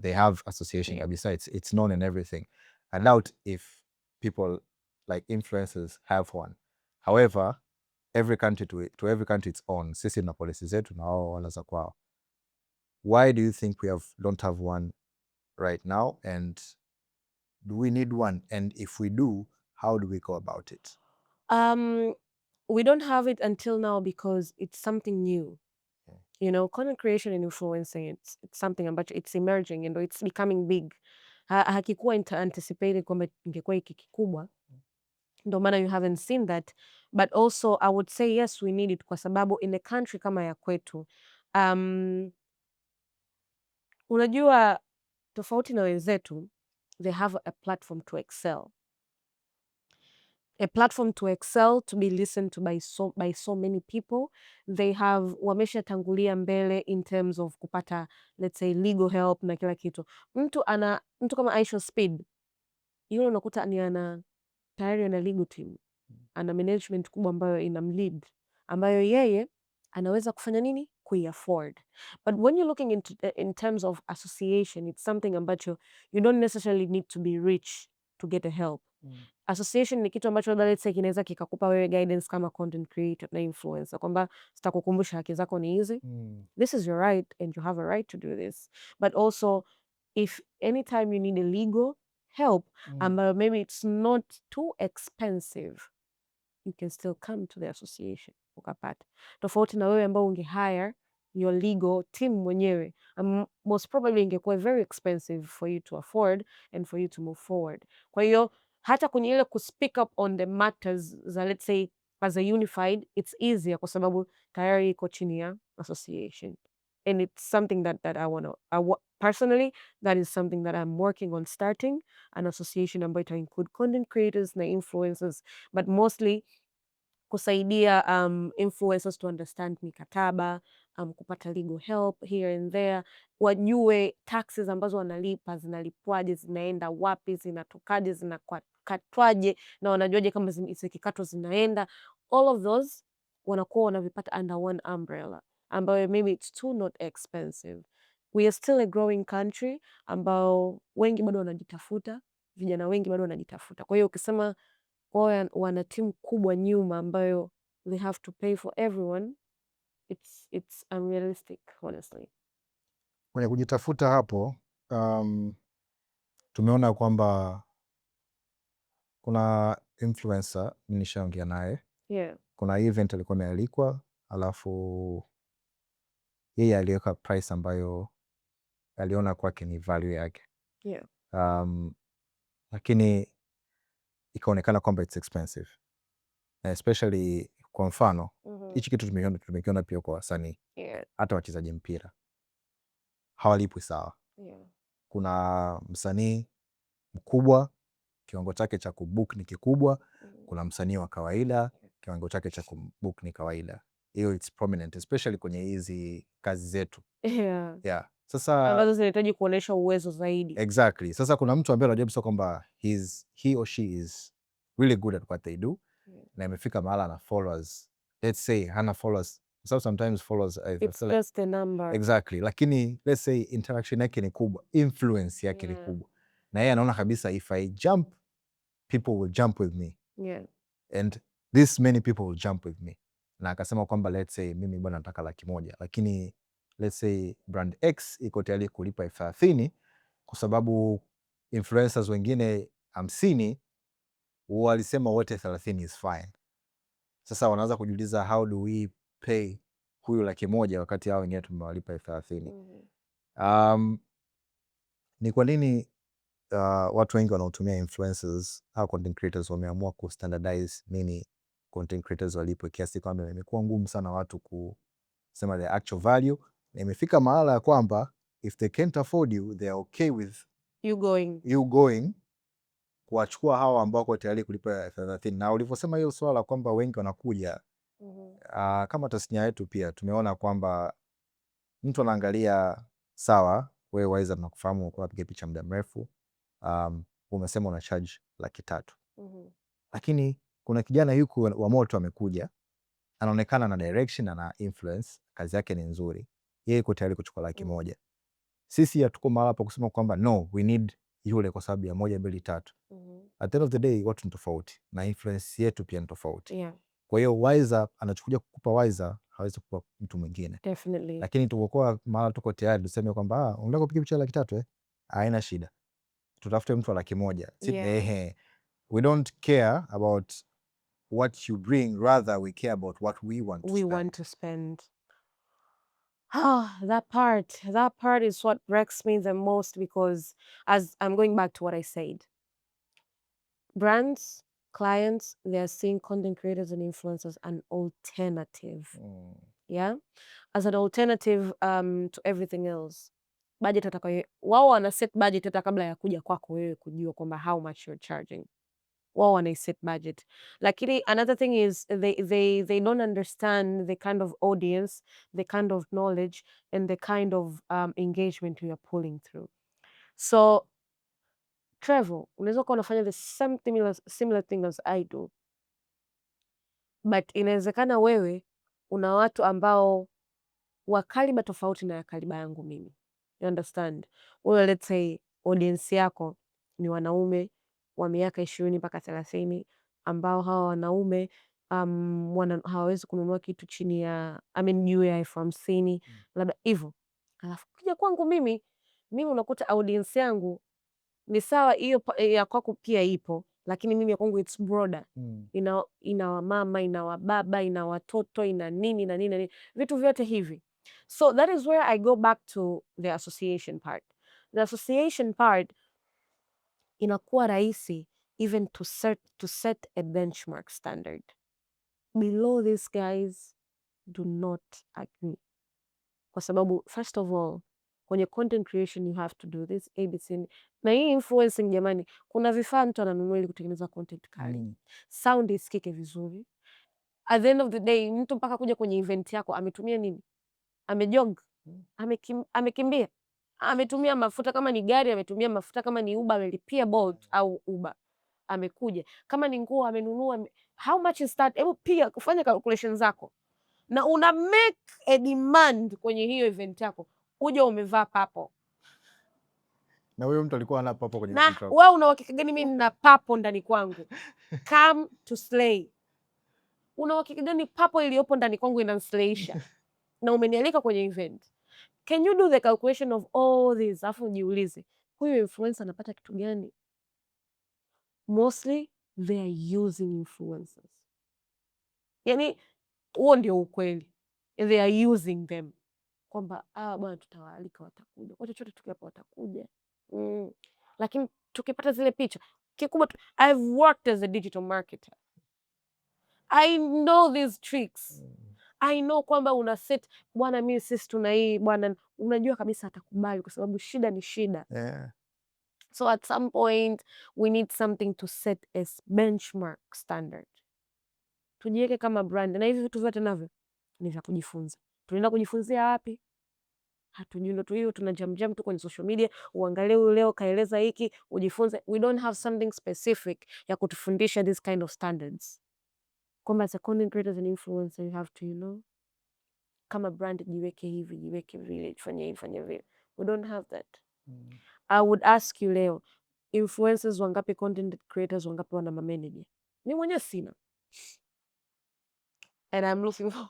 They have association kabisa. It's known and everything. I doubt if people like influencers have one. However, every country to every country its own. Sisi na policy zetu na wao wana za kwao. Why do you think we don't have one right now, and do we need one? And if we do, how do we go about it? We don't have it until now because it's something new. You know, content creation and influencing, it's something ambacho it's emerging and it's becoming big. Hakikuwa anticipated kwamba ingekuwa hiki kikubwa. Ndio maana you haven't seen that. But also I would say yes, we need it kwa sababu in a country kama ya kwetu, unajua tofauti na wenzetu, they have a platform to excel. A platform to excel, to be listened to by so many people. They have, wamesha tangulia mbele in terms of kupata, let's say, legal help na kila kitu. Mtu kama Aisha Speed, yule unakuta ni tayari ana legal team, ana management kubwa ambayo inamlead, ambayo yeye anaweza kufanya nini? Kuiafford. But when you're looking in terms of association, it's something ambacho you don't necessarily need to be rich to get a help. Association ni kitu ambacho let's say kinaweza kikakupa wewe guidance kama content creator na influencer kwamba sitakukumbusha haki zako ni hizi. This is your right and you have a right to do this. But also if anytime you need a legal help ambayo maybe it's not too expensive, you can still come to the association ukapata, tofauti na wewe ambao hire your legal team mwenyewe, most probably ingekuwa very expensive for you to afford and for you to move forward. Kwa hiyo hata kwenye ile speak up on the matters za let's say as a unified, it's easier kwa sababu tayari iko chini ya association, and it's something that personally, that is something that I'm working on starting, an association ambayo ita include content creators na influencers, but mostly kusaidia influencers to understand mikataba, kupata legal help here and there, wajue taxes ambazo wanalipa zinalipwaje, zinaenda wapi, zinatokaje, zinakatwaje, na wanajuaje kama zikikatwa zinaenda. All of those wanakuwa wanavipata under one umbrella, ambayo maybe it's too not expensive. We are still a growing country ambao wengi bado wanajitafuta, vijana wengi bado wanajitafuta. Kwa hiyo ukisema wao wana timu kubwa nyuma ambayo they have to pay for everyone, it's unrealistic honestly. Kwenye kujitafuta hapo, tumeona kwamba kuna influencer nishaongea naye, kuna event alikuwa amealikwa, alafu yeye aliweka price ambayo aliona kwake ni value yake, lakini ikaonekana kwamba it's expensive, especially kwa mfano hichi kitu tumekiona pia kwa wasanii, hata wachezaji mpira hawalipwi sawa. Kuna msanii mkubwa kiwango chake cha kubook ni kikubwa, kuna msanii wa kawaida kiwango chake cha kubook ni kawaida. Hiyo it's prominent especially kwenye hizi kazi zetu. Sasa ambazo zinahitaji kuonesha uwezo zaidi. Exactly. Sasa kuna mtu ambaye anajua kwamba he or she is really good at what they do, na imefika mahala na followers, let's say hana followers, so sometimes followers it's just the number. Exactly. Lakini let's say interaction yake ni kubwa, influence yake ni kubwa, na yeye anaona kabisa if I jump, people will jump with me, and this many people will jump with me, na akasema kwamba let's say mimi bwana nataka 100,000, lakini let's say brand X iko tayari kulipa 30,000 kwa sababu influencers wengine 50 walisema wote 30 is fine. Sasa wanaanza kujiuliza how do we pay huyu 100,000 wakati hao wengine tumewalipa 30,000? Ni kwa nini watu wengi wanaotumia influencers au content creators wameamua ku standardize nini content creators walipo, kiasi kwamba imekuwa ngumu sana watu kusema the actual value, na imefika mahala ya kwamba if they can't afford you, they are okay with you going kuwachukua hawa ambao kwa tayari kulipa 30,000. Na ulivyosema hiyo swala kwamba wengi wanakuja, kama tasnia yetu pia tumeona kwamba mtu anaangalia, sawa wewe waiza tunakufahamu kwa kupiga picha muda mrefu, umesema una charge 300,000, lakini kuna kijana yuko wa moto amekuja, anaonekana na direction na influence, kazi yake ni nzuri, yeye yuko tayari kuchukua 100,000. Sisi hatuko mahali pa kusema kwamba no we need yule kwa sababu ya 1 2 3. At the end of the day watu ni tofauti na influence yetu pia ni tofauti. Kwa hiyo wiser anachukulia kukupa wiser, hawezi kukupa mtu mwingine. Definitely. Lakini tukokuwa mahali tuko tayari tuseme kwamba unataka kupiga picha 300,000, haina shida, tutafute mtu wa 100,000. We don't care about what you bring, rather we care about what we want to spend. That part is what wrecks me the most, because as I'm going back to what I said, brands, clients, they are seeing content creators and influencers an alternative. As an alternative to everything else. Budget wao wana set budget hata kabla ya kuja kwako wewe kujua kwamba how much you're charging. Wao wana set budget. Lakini another thing is they don't understand the kind of audience, the kind of knowledge and the kind of engagement you are pulling through. So travel, unaweza kuwa unafanya the similar thing as I do, but inawezekana wewe una watu ambao wa kaliba tofauti na ya kaliba yangu mimi. You understand? Wewe let's say audience yako ni wanaume wa miaka 20 mpaka 30 ambao hawa wanaume hawawezi kununua kitu chini ya juu ya 50,000 labda hivyo. Alafu kuja kwangu mimi unakuta audience yangu Ni sawa hiyo ya kwako pia ipo, lakini mimi ya kwangu it's broader. Ina wamama, ina wababa, ina watoto, ina nini na nini na nini, vitu vyote hivi. So that is where I go back to the association part. The association part inakuwa rahisi even to set a benchmark standard. Below this, guys, do not agree. Kwa sababu first of all, kwenye content creation you have to do this ABC. Na hii influencing jamani, kuna vifaa mtu ananunua ili kutengeneza content kali. Sound isikike vizuri. At the end of the day, mtu mpaka kuja kwenye event yako ametumia nini? Amejog, amekimbia, ametumia mafuta, kama ni gari ametumia mafuta, kama ni Uber amelipia Bolt au Uber, amekuja. Kama ni nguo amenunua, how much is that? Hebu pia kufanya calculation zako, na una make a demand kwenye hiyo event yako, uja umevaa papo. Na huyo mtu alikuwa ana papo kwenye event yako. Na wewe una uhakika gani mimi nina papo ndani kwangu? Come to slay. Una uhakika gani papo iliyopo ndani kwangu inanslayisha? Na umenialika kwenye event. Can you do the calculation of all this? Afu ujiulize, huyu influencer anapata kitu gani? Mostly they are using influencers. Yani huo ndio ukweli. They are using them. Kwamba bwana tutawaalika watakuja. Kwa chochote tukiapa watakuja. Lakini tukipata zile picha, kikubwa I've worked as a digital marketer. I know these tricks. I know kwamba una set, bwana mimi sisi tuna hii bwana, unajua kabisa atakubali kwa sababu shida ni shida. Yeah. So at some point we need something to set as benchmark standard. Tujiweke kama brand, na hivi vitu vyote navyo ni vya kujifunza. Tunaenda kujifunzia wapi? Hatujui. Ndo hiyo tuna jam tu kwenye social media, uangalie huyu leo kaeleza hiki, ujifunze. We don't have something specific ya kutufundisha this kind of standards. Kwamba as a content creator and influencer you have to kama brand jiweke hivi, jiweke vile, fanya hivi, fanya vile. We don't have that. I would ask you leo, influencers wangapi, content creators wangapi wana manager? Mimi mwenyewe sina. And I'm looking for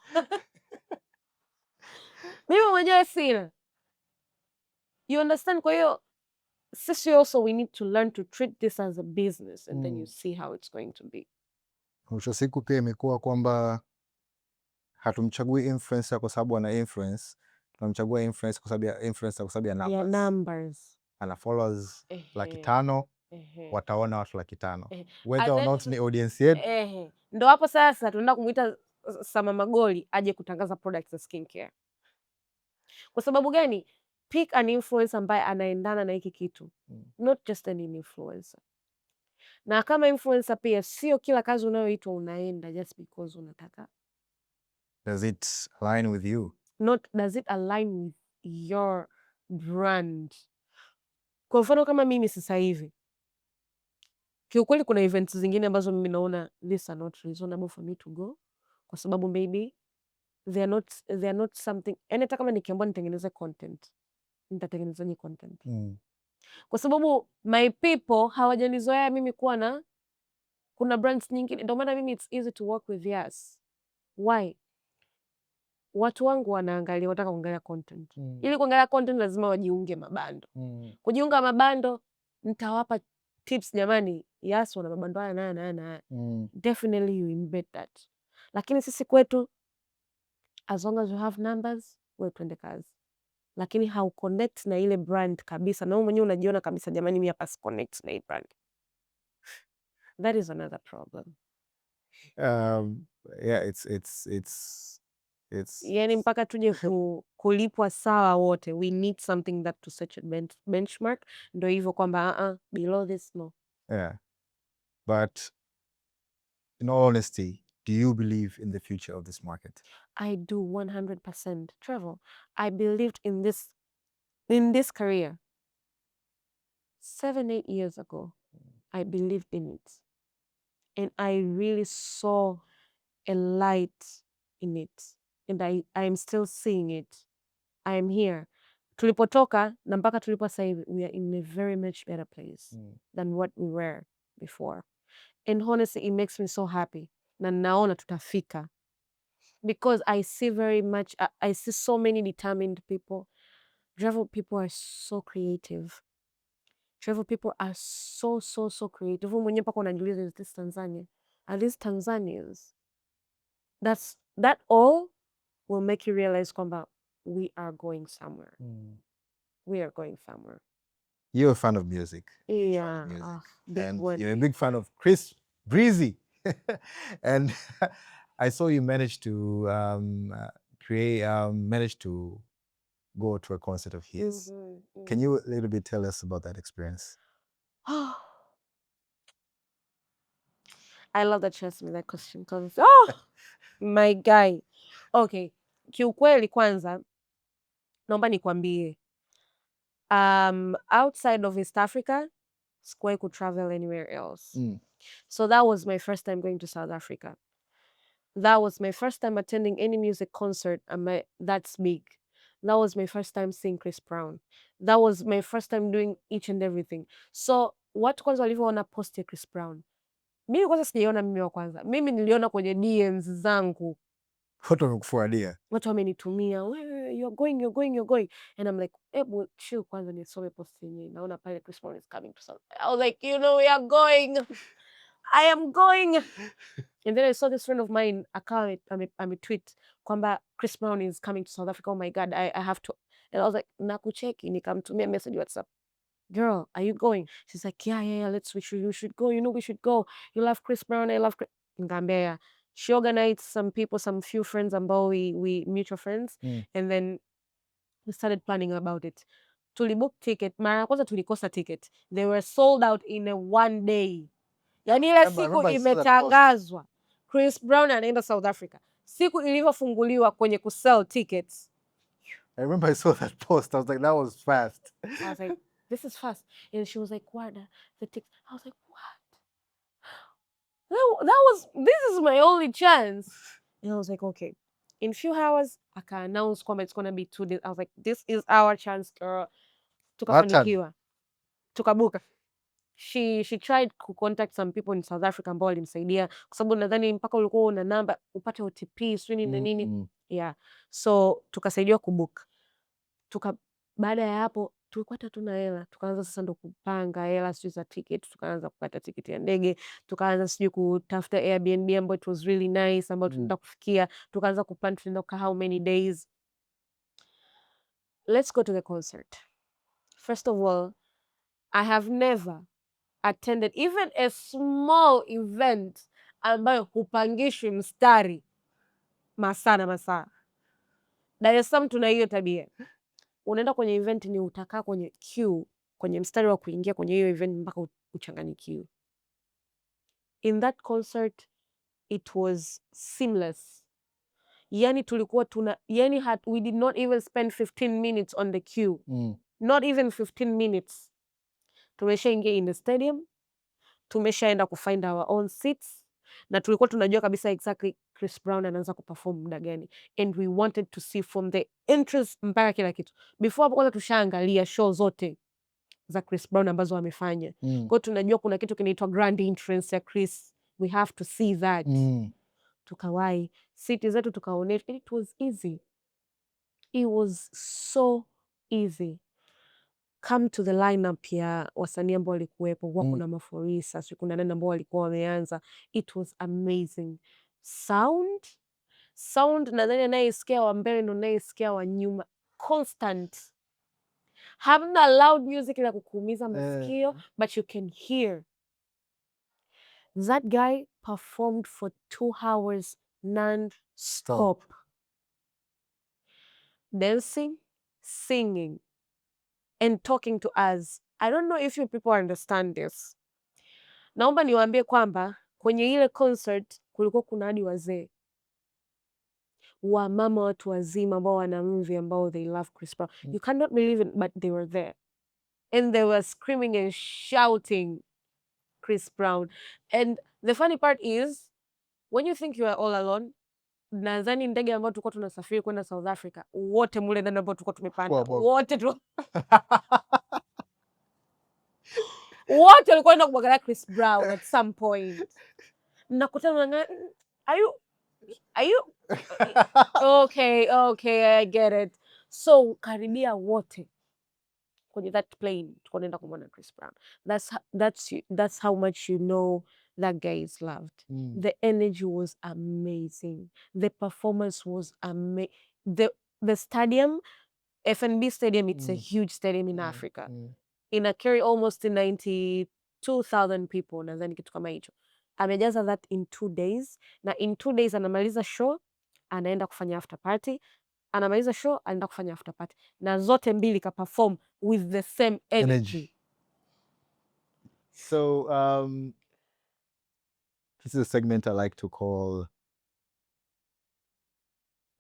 mimi mwenyewe sina. You understand? Kwa hiyo sisi also we need to learn to treat this as a business and then you see how it's going to be. Mwisho siku pia imekuwa kwamba hatumchagui influencer kwa sababu ana influence, tunamchagua influencer kwa sababu ya numbers. Ana followers 500,000, wataona watu 500,000. Whether or not ni audience yetu. Ndo hapo sasa tunaenda kumuita Sama Magoli aje kutangaza products za skincare. Kwa sababu gani? Pick an influencer ambaye anaendana na hiki kitu. Not just an influencer. Na kama influencer pia sio kila kazi unayoitwa unaenda just because unataka. Does it align with you? Not does it align with your brand. Kwa mfano kama mimi sasa hivi, kiukweli kuna events zingine ambazo mimi naona these are not reasonable for me to go, kwa sababu maybe they are not something, yani hata kama nikiambiwa nitengeneze content, nitatengenezaje content? Kwa sababu my people hawajanizoea mimi kuwa na, kuna brands nyingine, ndio maana mimi it's easy to work with yes. Why? Watu wangu wanaangalia, wataka kuangalia content. Ili kuangalia content lazima wajiunge mabando. Kujiunga mabando, nitawapa tips jamani, yes wana mabando haya na. Definitely you embed that. Lakini sisi kwetu, as long as you have numbers, wewe twende kazi. Lakini how connect na ile brand kabisa, na wewe mwenyewe unajiona kabisa jamani mimi hapa si connect na ile brand. That is another problem. Yeah, it's yani mpaka tuje kulipwa sawa wote, we need something that to such a benchmark. Ndo hivyo kwamba below this no. Yeah, but in all honesty, do you believe in the future of this market? I do 100%. Trevor, I believed in this career 7-8 years ago. I believed in it and I really saw a light in it and I am still seeing it. I am here. Tulipotoka na mpaka tulipo sasa hivi, we are in a very much better place than what we were before. And honestly, it makes me so happy. Na naona tutafika. Because I see very much, I see so many determined people. Travel people are so creative. travel people are so creative. Mwenyewe mpaka unajiuliza, is this Tanzania? Are these Tanzanians? That all will make you realize kwamba we are going somewhere. We are going somewhere. You're a fan of music. Yeah. And you're a big fan of Chris Breezy. And I saw you managed to managed to go to a concert of his. Can you a little bit tell us about that experience? I love that you asked me that question because my guy. Okay, kiukweli kwanza naomba nikwambie, outside of East Africa sikuwahi ku travel anywhere else. So that was my first time going to South Africa. That was my first time attending any music concert that's big. That was my first time seeing Chris Brown. That was my first time doing each and everything. So watu kwanza walivyoona post ya Chris Brown, mimi kwanza sijaiona mimi wa kwanza. Mimi niliona kwenye DMs zangu. Watu wamekufuadia. Watu wamenitumia, you're going. And I'm like, chill kwanza nisome post yenyewe. Naona pale Chris Brown is coming to South. I was like, we are going. I am going. And then I saw this friend of mine, akawa ametweet kwamba Chris Brown is coming to South Africa. Oh my God, I have to. And I was like, nakucheki, nikamtumia message WhatsApp. Girl, are you going? She's like, yeah, we should go. We should go. You love Chris Brown, I love Chris. Ngambia. She organized some few friends ambao we mutual friends. And then we started planning about it. Tulibook ticket. Mara kwanza tulikosa ticket. They were sold out in a one day. Yani ile siku imetangazwa Chris Brown anaenda South Africa, siku ilivyofunguliwa kwenye kusell tickets. I remember I saw that post. I was like, that was fast. I was like, this is fast. And she was like, Warda, the tickets. I was like, what? This is my only chance. And I was like, okay. In a few hours, I can announce kwamba it's gonna be 2 days. I was like, this is our chance, girl. Tukafanikiwa. Tukabuka. She tried to contact some people in South Africa ambao walimsaidia kwa sababu nadhani mpaka ulikuwa una namba upate OTP swini na nini. Yeah. So tukasaidiwa kubook. Baada ya hapo tulikuwa hatuna hela. Tukaanza sasa ndo kupanga hela sio za ticket, tukaanza kukata tiketi ya ndege, tukaanza sijui kutafuta Airbnb ambayo it was really nice ambayo tunaenda kufikia, tukaanza kuplan tunaenda kwa how many days. Let's go to the concert. First of all, I have never attended even a small event ambayo hupangishwi mstari masaa na masaa. Dar es Salaam tuna hiyo tabia. Unaenda kwenye event ni utakaa kwenye queue, kwenye mstari wa kuingia kwenye hiyo event mpaka uchanganyikiwe. In that concert it was seamless. Yani tulikuwa we did not even spend 15 minutes on the queue. Not even 15 minutes. Tumeshaingia in the stadium. Tumeshaenda kufind our own seats. Na tulikuwa tunajua kabisa exactly Chris Brown anaanza kuperform muda gani. And we wanted to see from the entrance mpaka kila kitu. Before hapo kwanza tushaangalia show zote za Chris Brown ambazo amefanya. Kwa tunajua kuna kitu kinaitwa grand entrance ya Chris. We have to see that. Tukawai. Seat zetu tukaonesha. It was easy. It was so easy. Come to the lineup ya wasanii ambao walikuwepo. Kuna Maforisa, kuna nani ambao walikuwa wameanza. It was amazing. Sound nadhani anayesikia wa mbele ndo anayesikia wa nyuma. Constant. Hamna loud music la kukuumiza masikio, but you can hear. That guy performed for 2 hours non-stop. Dancing, singing, and talking to us. I don't know if you people understand this. Naomba niwaambie kwamba kwenye ile concert kulikuwa kuna hadi wazee. Wamama, watu wazima ambao wana mvi ambao they love Chris Brown. You cannot believe it, but they were there. And they were screaming and shouting Chris Brown. And the funny part is, when you think you are all alone, nadhani ndege ambao tulikuwa tunasafiri kwenda South Africa, wote mule ndani ambao tulikuwa tumepanda, wote walikuwa wanaenda kumwangalia Chris Brown at some point. Nakutana na are you okay, I get it. So karibia wote kwenye that plane tukaenda kumwona Chris Brown. That's how much you know that guy is loved. The energy was amazing. The performance was amazing. The stadium, FNB Stadium, it's a huge stadium in Africa. Ina carry almost 92,000 people, nadhani kitu kama hicho. Amejaza that in 2 days, na in 2 days anamaliza show, anaenda kufanya after party, anamaliza show, anaenda kufanya after party, na zote mbili ka perform with the same energy. So this is a segment I like to call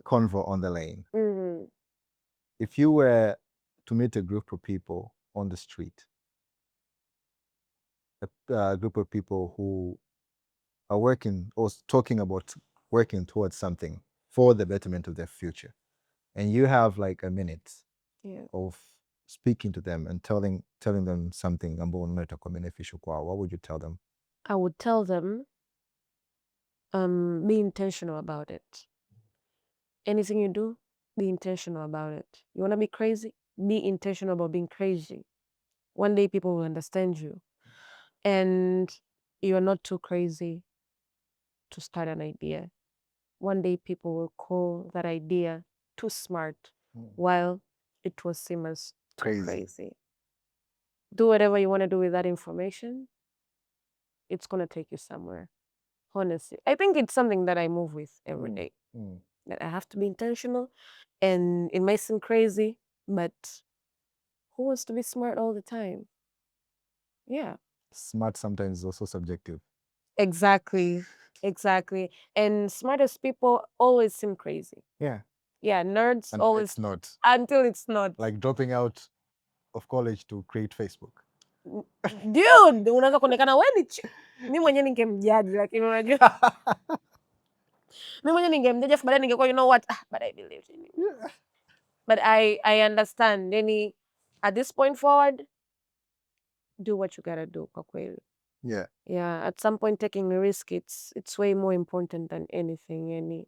Convo on the Lane. If you were to meet a group of people on the street, a group of people who are working or talking about working towards something for the betterment of their future, and you have like a minute of speaking to them and telling them something ambao unaleta kwa beneficial kwao, what would you tell them? I would tell them, be intentional about it. Anything you do, be intentional about it. You want to be crazy? Be intentional about being crazy. One day people will understand you. And you're not too crazy to start an idea. One day people will call that idea too smart, while it was seen as too crazy. Do whatever you want to do with that information. It's going to take you somewhere. Honestly, I think it's something that I move with every day. That I have to be intentional, and it might seem crazy, but who wants to be smart all the time? Yeah. Smart sometimes is also subjective. Exactly. And smartest people always seem crazy. Yeah, nerds and always, it's not. Until it's not. Like dropping out of college to create Facebook. Dude, unaweza kuonekana wewe ni mimi mwenyewe ningemjaji, lakini unajua mimi mwenyewe ningemjaji afu baadaye ningekuwa, you know what, but I believe in you. But I understand. Then at this point forward, do what you gotta do kwa kweli. Yeah, at some point taking a risk, it's way more important than anything. Yani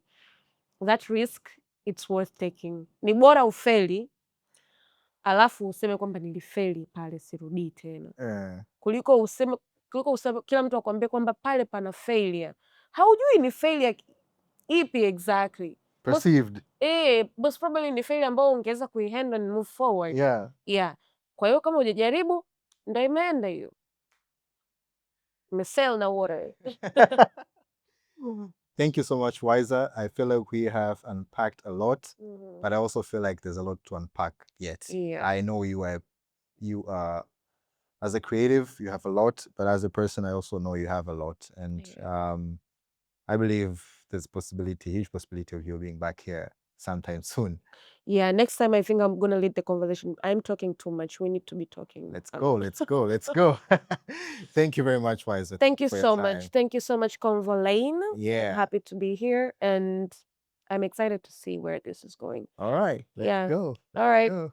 that risk, it's worth taking. Ni bora ufeli alafu useme kwamba nilifeli pale sirudii tena. Kuliko useme kila mtu akwambie kwamba pale pana failure. Haujui ni failure ipi exactly. Perceived. Most probably ni failure ambao ungeweza kuihandle and move forward. Yeah. Kwa hiyo kama hujajaribu, ndio imeenda hiyo. Sail na water. Thank you so much, Wiser. I feel like we have unpacked a lot, but I also feel like there's a lot to unpack yet. I know you are, as a creative, you have a lot, but as a person, I also know you have a lot. And I believe there's huge possibility of you being back here sometime soon. Yeah, next time I think I'm going to lead the conversation. I'm talking too much. We need to be talking. Let's go. Thank you very much, Wiser. Thank you so much. Thank you so much, Convo Lane. Yeah. Happy to be here, and I'm excited to see where this is going. All right. Let's go. All right.